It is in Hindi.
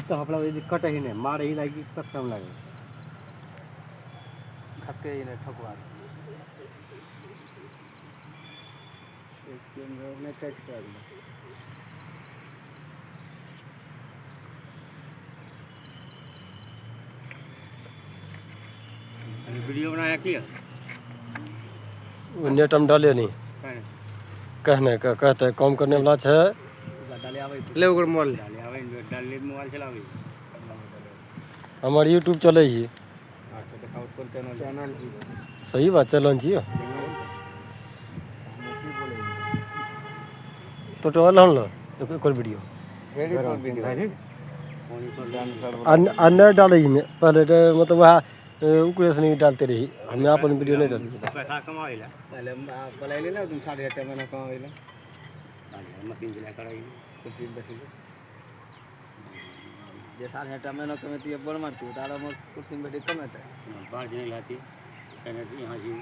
तो हपड़ा कट ही नहीं मार ही लगी कम लगे खस के ही नहीं ठोकवा इसके अंदर में टच कर दो वीडियो बनाया किया नेट हम डाले नहीं कहने का कहते हैं काम करने वाला है डाले आवे ले ओकर मोबाइल डाले मोबाइल चलावे हमार यूट्यूब चले ही अच्छा दिखाओ कौन चैनल जी सही बात चलन छियो तो टोल हन लो कोई वीडियो ढेरी तो वीडियो डांसर अन्य डाले ही में पहले तो मतलब वहाँ उकरे से नहीं डालते रही हमें अपन वीडियो नहीं डाली पैसा कमावेला पहले बोलैली ना तुम 8:30 में कमावेला मशीन चला कराई कुछ बैठी जे 8:30 में कमेती बोल मारती तारा कुर्सी में बैठी कमेते बाहर नहीं लाती कहने से यहाँ जी